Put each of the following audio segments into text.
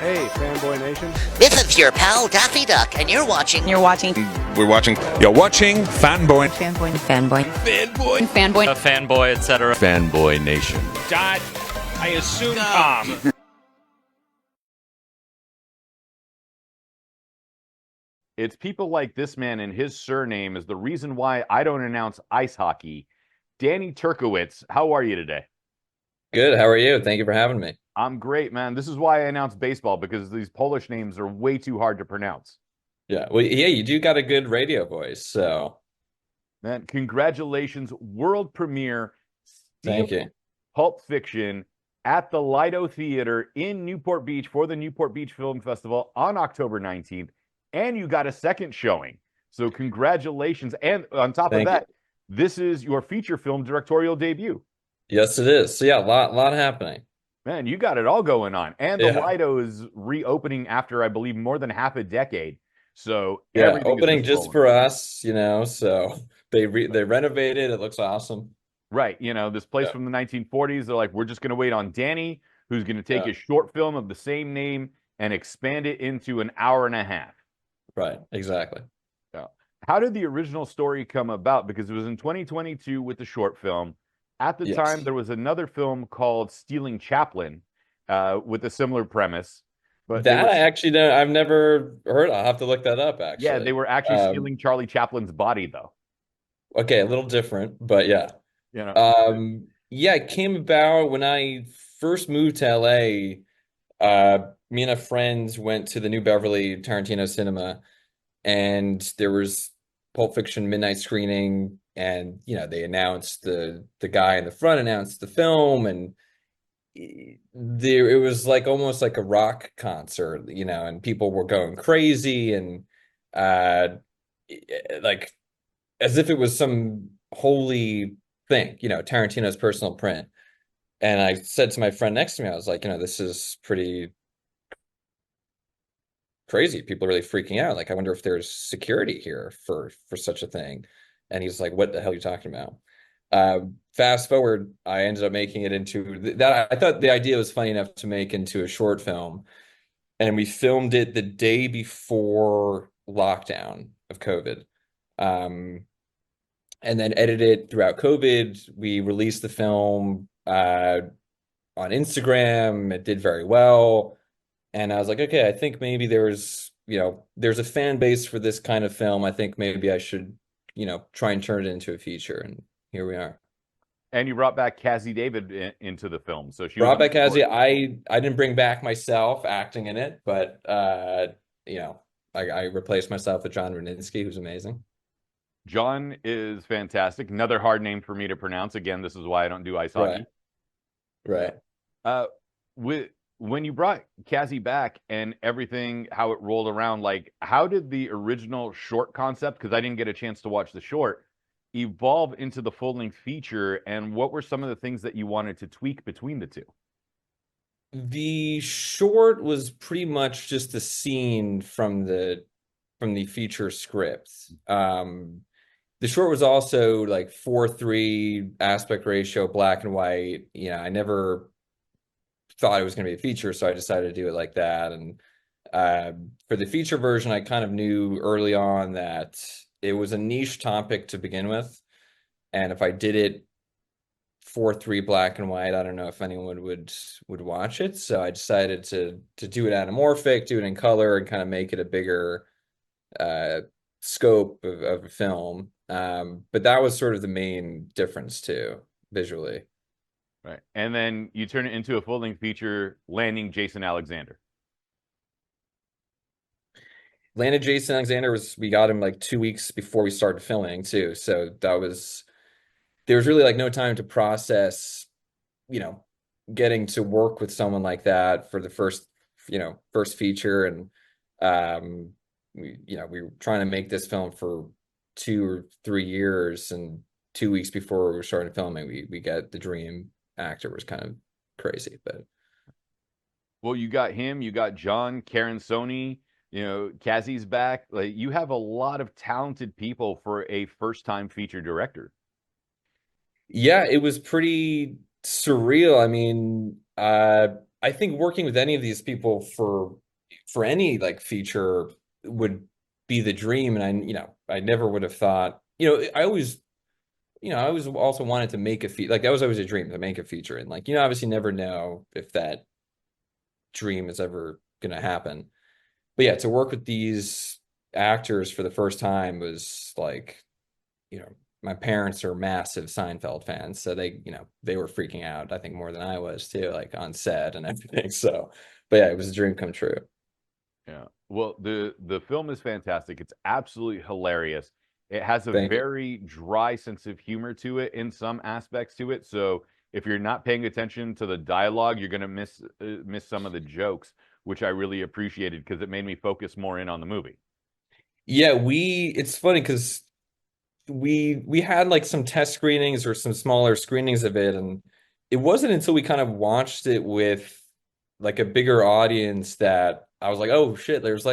Hey, Fanboy Nation. This is your pal Daffy Duck, and you're watching. We're watching Fanboy. A fanboy, etc. Fanboy Nation. Dot, I assume Tom. It's people like this man and his surname is the reason why I don't announce ice hockey. Danny Turkiewicz, how are you today? Good. How are you? Thank you for having me. I'm great, man. This is why I announce baseball, because these Polish names are way too hard to pronounce. Yeah. Well, yeah, you do got a good radio voice, so. Man, congratulations. World premiere. Thank you. Pulp Fiction at the Lido Theater in Newport Beach for the Newport Beach Film Festival on October 19th. And you got a second showing. So congratulations. And on top of that, this is your feature film directorial debut. Yes, it is. So yeah, a lot happening. Man, you got it all going on. And the Lido is reopening after, I believe, more than half a decade. So yeah, opening just for us, so they renovated. It looks awesome. Right. This place from the 1940s, they're like, we're just going to wait on Danny, who's going to take a short film of the same name and expand it into an hour and a half. Right. Exactly. Yeah. How did the original story come about? Because it was in 2022 with the short film. At the time, there was another film called Stealing Chaplin with a similar premise. But I actually don't, I've never heard. I'll have to look that up, actually. Yeah, they were actually stealing Charlie Chaplin's body, though. Okay, a little different, but yeah. Yeah, it came about when I first moved to LA. Me and a friend went to the New Beverly Tarantino cinema, and there was Pulp Fiction midnight screening, and they announced the guy in the front announced the film, and it was like almost like a rock concert, and people were going crazy, and like as if it was some holy thing, Tarantino's personal print. And I said to my friend next to me, I was like, this is pretty crazy. People are really freaking out. Like, I wonder if there's security here for such a thing. And he's like, what the hell are you talking about? Fast forward, I ended up making it into that. I thought the idea was funny enough to make into a short film. And we filmed it the day before lockdown of COVID. And then edited throughout COVID. We released the film on Instagram. It did very well. And I was like, okay, I think maybe there's a fan base for this kind of film. I think maybe I should, try and turn it into a feature. And here we are. And you brought back Cazzie David into the film. So she brought back Cazzie. I didn't bring back myself acting in it, but I replaced myself with Jon Rudnitsky, who's amazing. Jon is fantastic. Another hard name for me to pronounce. Again, this is why I don't do ice hockey. Right. When you brought Cazzie back and everything, how it rolled around, like, how did the original short concept, because I didn't get a chance to watch the short, evolve into the full-length feature, and what were some of the things that you wanted to tweak between the two? The short was pretty much just a scene from the feature script. The short was also like 4:3 aspect ratio, black and white. I never thought it was going to be a feature, so I decided to do it like that. And for the feature version, I kind of knew early on that it was a niche topic to begin with, and if I did it 4:3 black and white, I don't know if anyone would watch it. So I decided to do it anamorphic, do it in color, and kind of make it a bigger scope of a film. But that was sort of the main difference too, visually. Right. And then you turn it into a full-length feature, landing Jason Alexander. Landed Jason Alexander we got him like 2 weeks before we started filming too. So there was really like no time to process, getting to work with someone like that for the first feature. And, we were trying to make this film for 2 or 3 years, and 2 weeks before we were starting filming, we got the dream actor. Was kind of crazy. But well, you got him, you got Jon, Karan Soni, Cazzie's back. Like, you have a lot of talented people for a first-time feature director. Yeah, it was pretty surreal. I mean, I think working with any of these people for any like feature would be the dream. And I never would have thought, I always also wanted to make a feature. Like that was always a dream to make a feature. And like, obviously never know if that dream is ever going to happen. But yeah, to work with these actors for the first time was like, my parents are massive Seinfeld fans, so they were freaking out, I think more than I was too, like on set and everything. So, but yeah, it was a dream come true. Yeah. Well, the film is fantastic. It's absolutely hilarious. It has a Thank you. very dry sense of humor to it in some aspects to it. So if you're not paying attention to the dialogue, you're gonna miss some of the jokes, which I really appreciated because it made me focus more in on the movie. Yeah, it's funny because we had like some test screenings or some smaller screenings of it, and it wasn't until we kind of watched it with like a bigger audience that I was like, oh shit, there's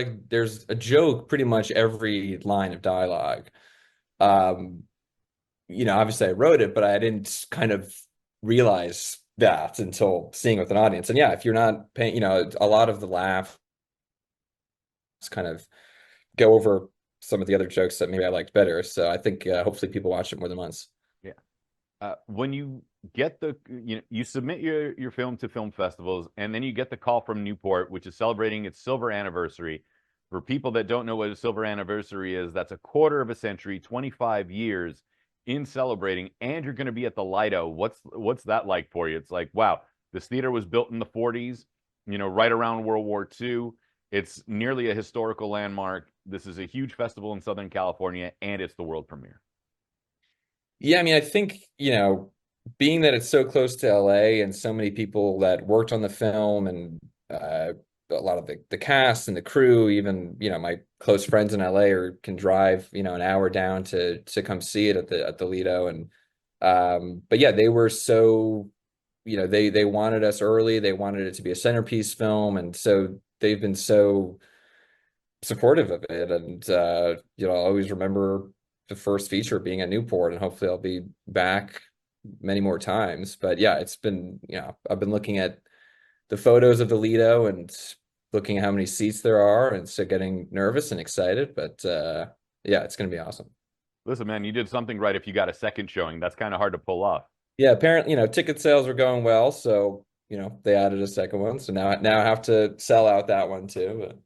a joke pretty much every line of dialogue. Um, obviously I wrote it, but I didn't kind of realize that until seeing it with an audience. And yeah, if you're not paying, a lot of the laughs kind of go over some of the other jokes that maybe I liked better. So I think hopefully people watch it more than once. Yeah. When you get you submit your film to film festivals, and then you get the call from Newport, which is celebrating its silver anniversary. For people that don't know what a silver anniversary is, that's a quarter of a century, 25 years in celebrating, and you're going to be at the Lido. What's that like for you? It's like, wow, this theater was built in the 40s, right around World War II. It's nearly a historical landmark. This is a huge festival in Southern California, and it's the world premiere. Yeah, I mean, I think, being that it's so close to LA and so many people that worked on the film and a lot of the cast and the crew, even, my close friends in LA can drive, an hour down to come see it at the Lido. And but yeah, they were so, they wanted us early. They wanted it to be a centerpiece film. And so they've been so supportive of it. And I'll always remember the first feature being at Newport, and hopefully I'll be back many more times. But yeah, it's been, I've been looking at the photos of the Lido and looking at how many seats there are, and so getting nervous and excited. But yeah, it's going to be awesome. Listen, man, you did something right if you got a second showing. That's kind of hard to pull off. Yeah, apparently, ticket sales are going well, so they added a second one, so now I have to sell out that one too. But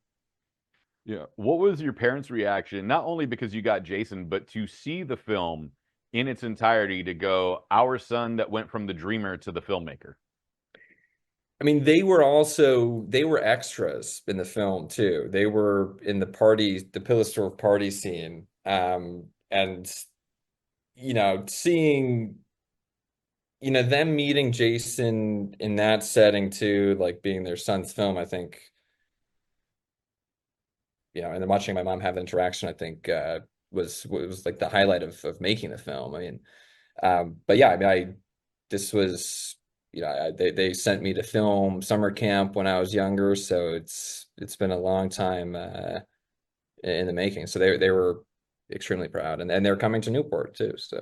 Yeah. What was your parents' reaction? Not only because you got Jason, but to see the film in its entirety, to go, our son that went from the dreamer to the filmmaker. I mean, they were extras in the film too. They were in the Pillasdorf party scene. And seeing, them meeting Jason in that setting too, like being their son's film, I think, and then watching my mom have interaction, I think was like the highlight of making the film. I mean, but yeah, I mean, this was, they sent me to film summer camp when I was younger, so it's been a long time in the making. So they were extremely proud, and they're coming to Newport too. So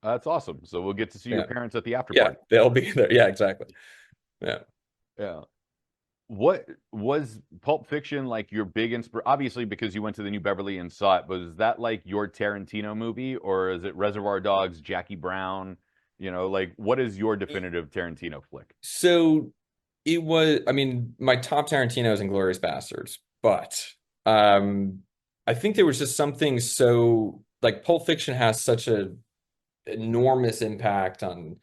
That's awesome. So we'll get to see your parents at the after yeah, party. they'll be there. Yeah, exactly. Yeah. Yeah. What was Pulp Fiction like your big inspiration? Obviously, because you went to the New Beverly and saw it. Was that like your Tarantino movie, or is it Reservoir Dogs, Jackie Brown? Like what is your definitive Tarantino flick? So it was, I mean, my top Tarantino is Inglourious Bastards, but I think there was just something so like Pulp Fiction has such a enormous impact on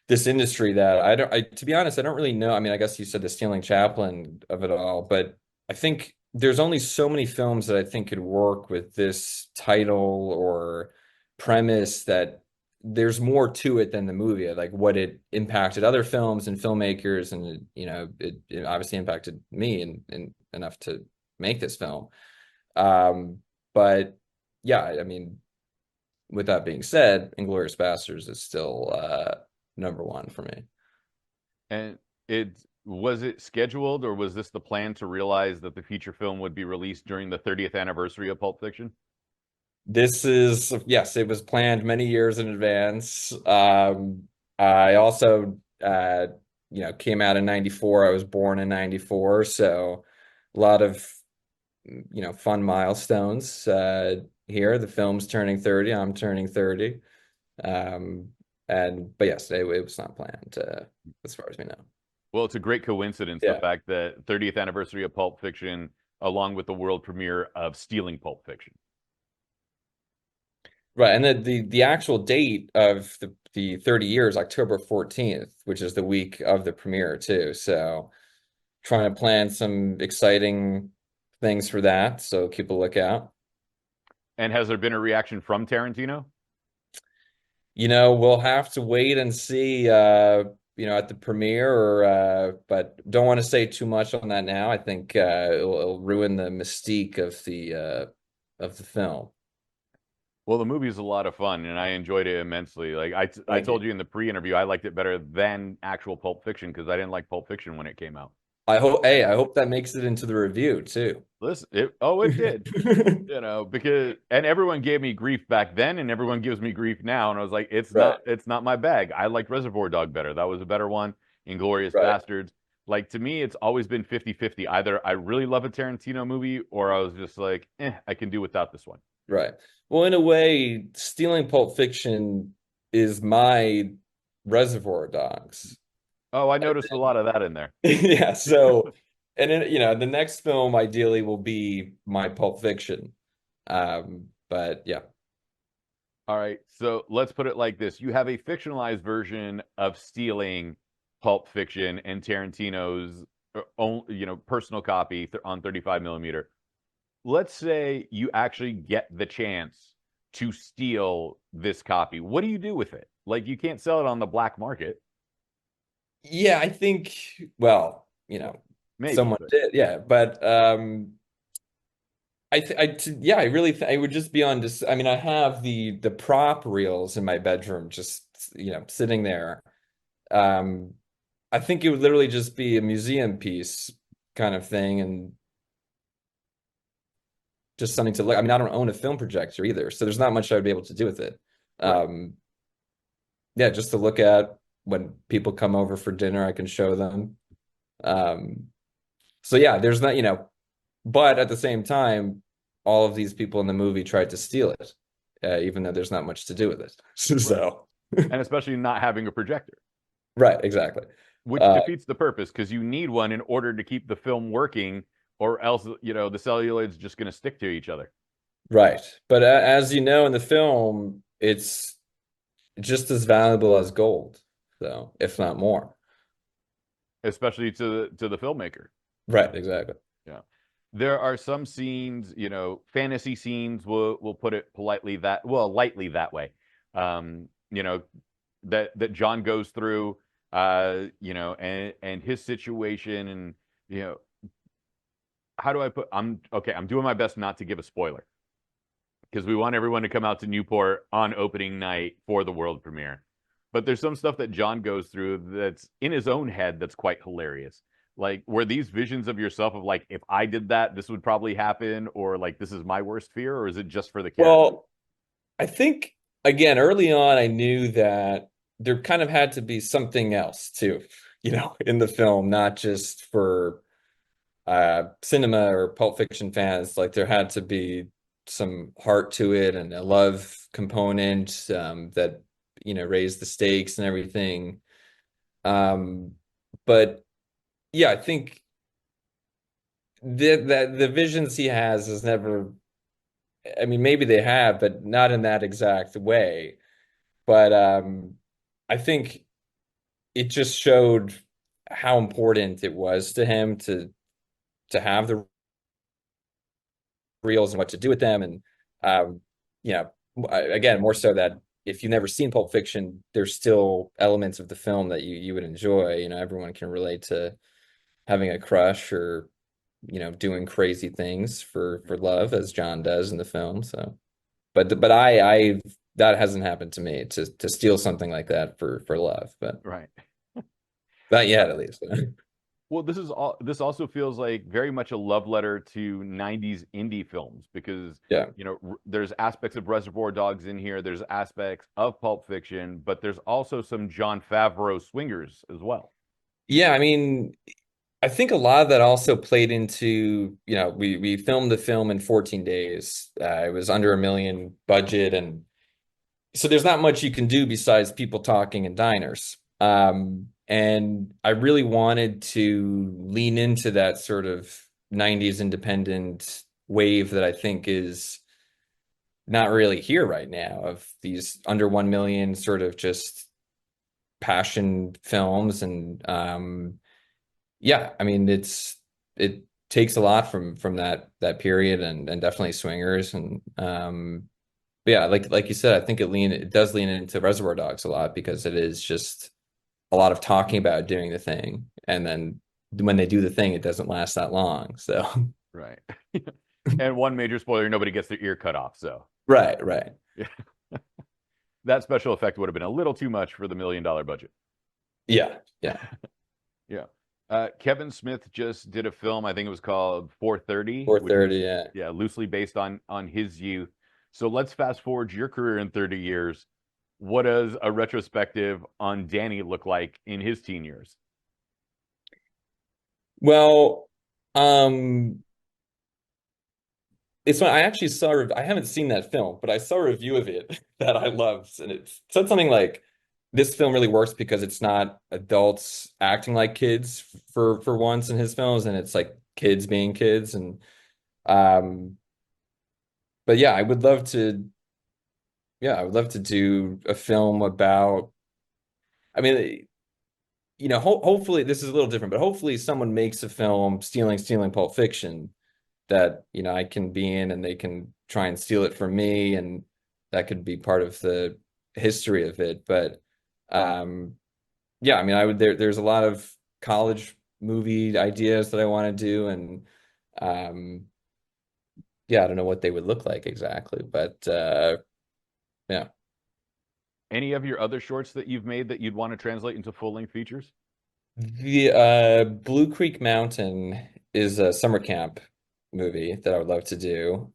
this industry that to be honest, I don't really know. I mean, I guess you said the Stealing Chaplin of it all, but I think there's only so many films that I think could work with this title or premise, that there's more to it than the movie, like what it impacted other films and filmmakers. And, it obviously impacted me and enough to make this film. But yeah, I mean, with that being said, Inglourious Basterds is still number one for me. And was it scheduled, or was this the plan to realize that the feature film would be released during the 30th anniversary of Pulp Fiction? Yes, it was planned many years in advance. I also came out in 94. I was born in 94. So a lot of, fun milestones here. The film's turning 30. I'm turning 30. But yes, it was not planned, as far as we know. Well, it's a great coincidence, the Yeah. fact that 30th anniversary of Pulp Fiction, along with the world premiere of Stealing Pulp Fiction. Right. And the actual date of the 30 years, October 14th, which is the week of the premiere too. So trying to plan some exciting things for that. So keep a lookout. And has there been a reaction from Tarantino? We'll have to wait and see, at the premiere, but don't want to say too much on that now. I think it'll ruin the mystique of the film. Well, the movie is a lot of fun, and I enjoyed it immensely. Like I told you in the pre-interview, I liked it better than actual Pulp Fiction because I didn't like Pulp Fiction when it came out. I hope that makes it into the review too. Listen, it did. Because everyone gave me grief back then, and everyone gives me grief now, and I was like, it's not my bag. I liked Reservoir Dog better. That was a better one. Inglourious Bastards. Like, to me, it's always been 50-50. Either I really love a Tarantino movie, or I was just like, I can do without this one. Right. Well, in a way, Stealing Pulp Fiction is my Reservoir Dogs. Oh, I noticed a lot of that in there. Yeah. So, and then, the next film ideally will be my Pulp Fiction. But yeah. All right. So let's put it like this. You have a fictionalized version of Stealing Pulp Fiction and Tarantino's own, personal copy on 35 millimeter. Let's say you actually get the chance to steal this copy. What do you do with it? Like, you can't sell it on the black market. Yeah, I think, well, Maybe, someone did. Yeah. But I really I would just be on this. I mean, I have the prop reels in my bedroom, just, sitting there. I think it would literally just be a museum piece kind of thing, and just something to look. I mean, I don't own a film projector either, so there's not much I would be able to do with it. Yeah, just to look at when people come over for dinner, I can show them. So yeah, there's not, but at the same time, all of these people in the movie tried to steal it, even though there's not much to do with it. So, and especially not having a projector. Right, exactly. Which defeats the purpose, because you need one in order to keep the film working, or else, the celluloid's just going to stick to each other. Right. But as you know, in the film, it's just as valuable as gold, so if not more. Especially to the filmmaker. Right, exactly. Yeah. There are some scenes, fantasy scenes, we'll put it lightly that way. That John goes through, and his situation, and how do I put? I'm doing my best not to give a spoiler, because we want everyone to come out to Newport on opening night for the world premiere. But there's some stuff that John goes through that's in his own head that's quite hilarious. Like, were these visions of yourself of like, if I did that, this would probably happen, or like, this is my worst fear, or is it just for the character? Well, I think, again, early on, I knew that there kind of had to be something else too, in the film, not just for cinema or Pulp Fiction fans. Like, there had to be some heart to it and a love component that raised the stakes and everything. But yeah, I think that the visions he has is never. I mean, maybe they have, but not in that exact way. But I think it just showed how important it was to him to have the reels and what to do with them. And again, more so that if you've never seen Pulp Fiction, there's still elements of the film that you would enjoy. Everyone can relate to having a crush, or doing crazy things for love, as John does in the film. So, but I that hasn't happened to me, to steal something like that for love, but right. Not yet, at least. Well, this also feels like very much a love letter to 90s indie films, because there's aspects of Reservoir Dogs in here, there's aspects of Pulp Fiction, but there's also some Jon Favreau swingers as well. Yeah, I mean, I think a lot of that also played into, we filmed the film in 14 days. It was under $1 million budget, and so there's not much you can do besides people talking in diners. And I really wanted to lean into that sort of 90s independent wave that I think is not really here right now, of these under 1 million sort of just passion films. And yeah, I mean, it takes a lot from that period, and definitely swingers. And but yeah, like you said, I think it does lean into Reservoir Dogs a lot, because it is just a lot of talking about doing the thing, and then when they do the thing, it doesn't last that long. So Right. And one major spoiler, nobody gets their ear cut off. So right. yeah. That special effect would have been a little too much for the $1 million budget. Yeah. Yeah. Kevin Smith just did a film, I think it was called 430, which 430, was, yeah, loosely based on his youth. So let's fast forward your career in 30 years. What does a retrospective on Danny look like in his teen years? Well, it's when I actually I haven't seen that film, but I saw a review of it that I loved, and it said something like, this film really works because it's not adults acting like kids for once in his films, and it's like kids being kids. And um but yeah, I would love to do a film about, I mean, hopefully this is a little different, but hopefully someone makes a film stealing Pulp Fiction that, I can be in, and they can try and steal it from me, and that could be part of the history of it. But yeah, I mean, there's a lot of college movie ideas that I want to do, and yeah, I don't know what they would look like exactly, but yeah. Any of your other shorts that you've made that you'd want to translate into full-length features? The Blue Creek Mountain is a summer camp movie that I would love to do,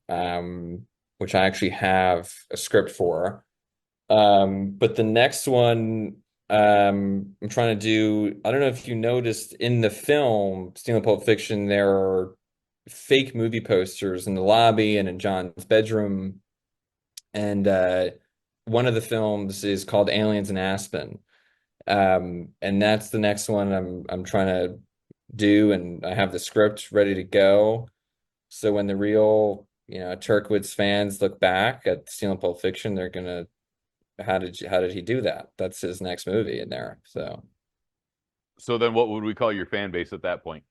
which I actually have a script for. But the next one, I'm trying to do, I don't know if you noticed in the film Stealing Pulp Fiction, there are fake movie posters in the lobby and in John's bedroom. And one of the films is called Aliens in Aspen. And that's the next one I'm trying to do, and I have the script ready to go. So when the real, Turkiewicz fans look back at Stealing Pulp Fiction, they're gonna, how did he do that? That's his next movie in there. So then what would we call your fan base at that point?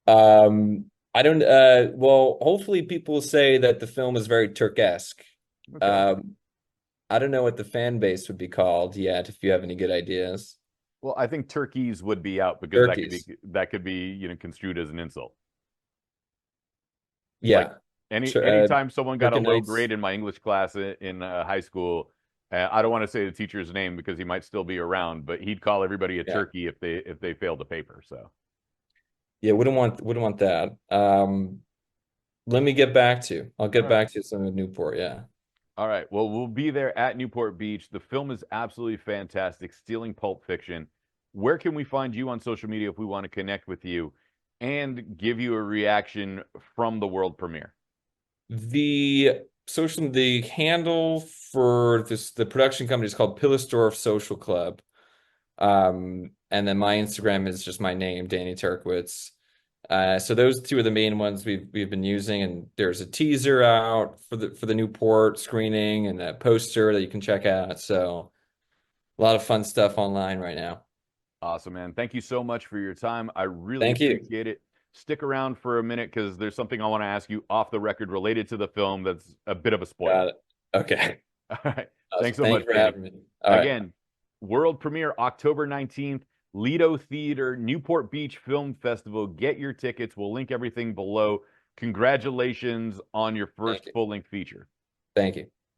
I don't well, hopefully people say that the film is very Turkesque. Okay. I don't know what the fan base would be called yet, if you have any good ideas. Well, I think turkeys would be out because Turkeys. that could be, construed as an insult. Like Yeah. anytime someone got a low Turkenites. grade in my English class in high school, I don't want to say the teacher's name because he might still be around, but he'd call everybody a Yeah. turkey if they failed a paper. So Yeah, wouldn't want that. Let me get back to you. I'll get all right. back to you some of Newport, yeah. All right. Well, we'll be there at Newport Beach. The film is absolutely fantastic. Stealing Pulp Fiction. Where can we find you on social media if we want to connect with you and give you a reaction from the world premiere? The handle for the production company is called Pillisdorf Social Club. And then my Instagram is just my name, Danny Turkiewicz. So those two are the main ones we've been using, and there's a teaser out for the Newport screening, and a poster that you can check out. So a lot of fun stuff online right now. Awesome, man. Thank you so much for your time. I really Thank you. appreciate it. Stick around for a minute because there's something I want to ask you off the record related to the film that's a bit of a spoiler. Got it. Okay. All right. Awesome. Thanks so Thank much, you for Danny. having me. All right. Again, world premiere October 19th, Lido Theater, Newport Beach Film Festival. Get your tickets. We'll link everything below. Congratulations on your first full-length feature. Thank you.